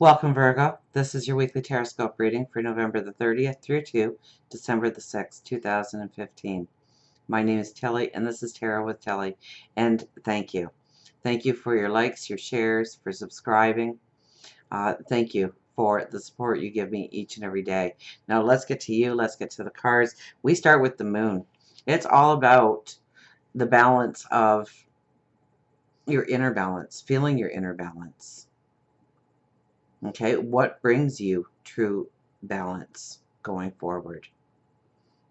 Welcome, Virgo. This is your weekly Taroscope reading for November the 30th through to December the 6th, 2015. My name is Tilly, and this is Tarot with Tilly. And thank you. Thank you for your likes, your shares, for subscribing. Thank you for the support you give me each and every day. Now, let's get to you. Let's get to the cards. We start with the moon. It's all about the balance of your inner balance, feeling your inner balance. Okay, what brings you true balance going forward?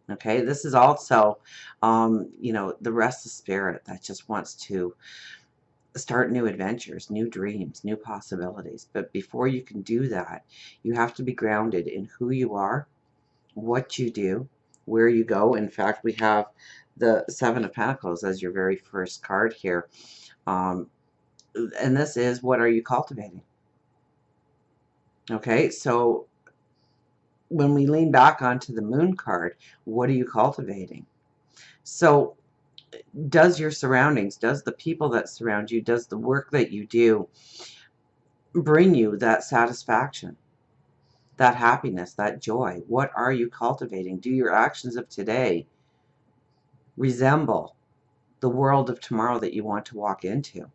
Okay, this is also, the restless spirit that just wants to start new adventures, new dreams, new possibilities. But before you can do that, you have to be grounded in who you are, what you do, where you go. In fact, we have the Seven of Pentacles as your very first card here. And this is, what are you cultivating? Okay, so when we lean back onto the moon card, what are you cultivating? So does your surroundings, does the people that surround you, does the work that you do bring you that satisfaction, that happiness, that joy? What are you cultivating? Do your actions of today resemble the world of tomorrow that you want to walk into?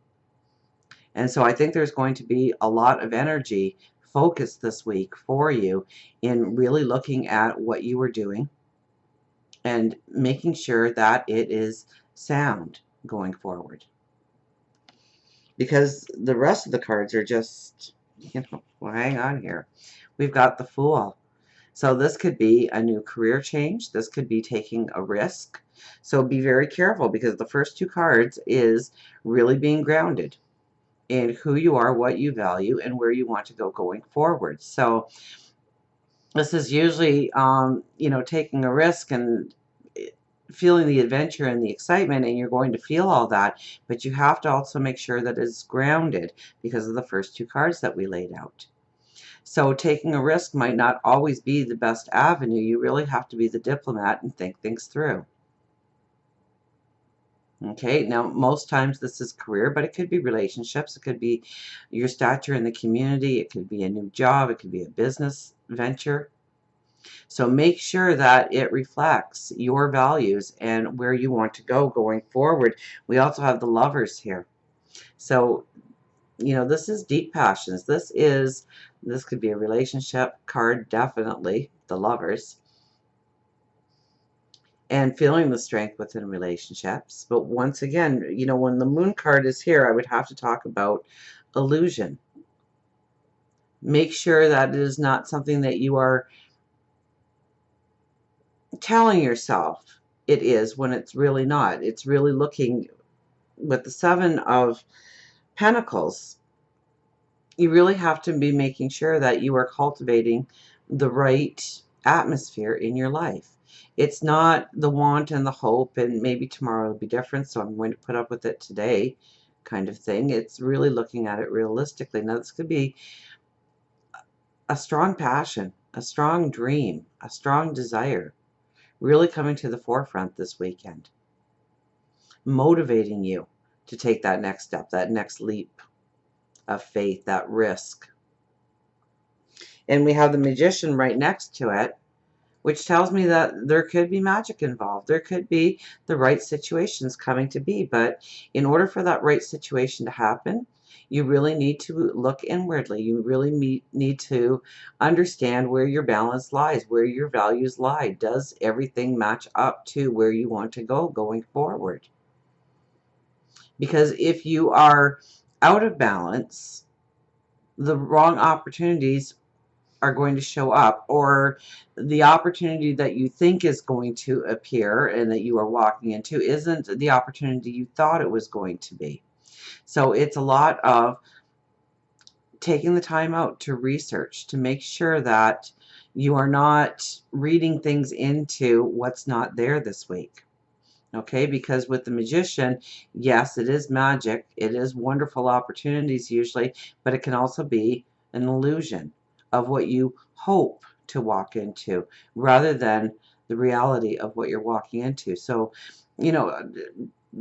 And so I think there's going to be a lot of energy focused this week for you in really looking at what you are doing and making sure that it is sound going forward. Because the rest of the cards are just, well, hang on here. We've got the Fool. So this could be a new career change. This could be taking a risk. So be very careful, because the first two cards is really being grounded in who you are, what you value, and where you want to go going forward. So this is usually, taking a risk and feeling the adventure and the excitement, and you're going to feel all that, but you have to also make sure that it's grounded because of the first two cards that we laid out. So taking a risk might not always be the best avenue. You really have to be the diplomat and think things through. Okay, now most times this is career, but it could be relationships, it could be your stature in the community, it could be a new job, it could be a business venture. So make sure that it reflects your values and where you want to go going forward. We also have the Lovers here. So, this is deep passions. This could be a relationship card, definitely, the Lovers. And feeling the strength within relationships. But once again, when the Moon card is here, I would have to talk about illusion. Make sure that it is not something that you are telling yourself it is when it's really not. It's really looking with the Seven of Pentacles. You really have to be making sure that you are cultivating the right atmosphere in your life. It's not the want and the hope and maybe tomorrow will be different, so I'm going to put up with it today kind of thing. It's really looking at it realistically. Now, this could be a strong passion, a strong dream, a strong desire really coming to the forefront this weekend, motivating you to take that next step, that next leap of faith, that risk. And we have the Magician right next to it, which tells me that there could be magic involved. There could be the right situations coming to be. But in order for that right situation to happen, you really need to look inwardly. You really need to understand where your balance lies, where your values lie. Does everything match up to where you want to go going forward? Because if you are out of balance, the wrong opportunities are going to show up, or the opportunity that you think is going to appear and that you are walking into isn't the opportunity you thought it was going to be. So it's a lot of taking the time out to research, to make sure that you are not reading things into what's not there this week. Okay, because with the Magician, yes, it is magic. It is wonderful opportunities usually, but it can also be an illusion of what you hope to walk into rather than the reality of what you're walking into. So,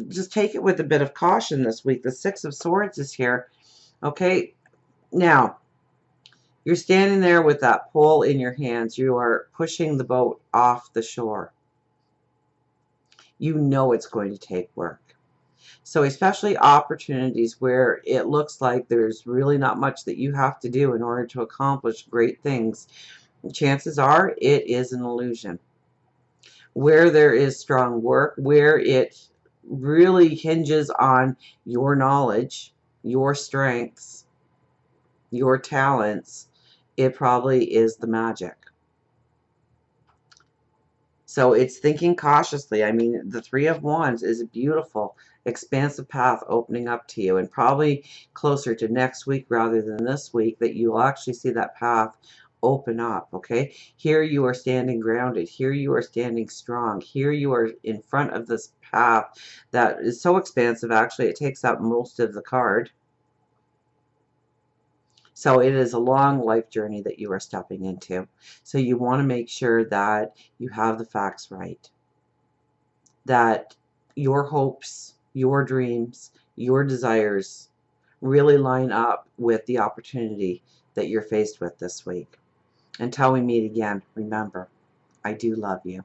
just take it with a bit of caution this week. The Six of Swords is here. Okay, now, You're standing there with that pole in your hands. You are pushing the boat off the shore. You know it's going to take work. So especially opportunities where it looks like there's really not much that you have to do in order to accomplish great things, chances are it is an illusion. Where there is strong work, where it really hinges on your knowledge, your strengths, your talents, it probably is the magic. So it's thinking cautiously. I mean, the Three of Wands is a beautiful, expansive path opening up to you, and probably closer to next week rather than this week that you'll actually see that path open up, okay? Here you are standing grounded. Here you are standing strong. Here you are in front of this path that is so expansive, actually, it takes up most of the card. So it is a long life journey that you are stepping into. So you want to make sure that you have the facts right, that your hopes, your dreams, your desires really line up with the opportunity that you're faced with this week. Until we meet again, remember, I do love you.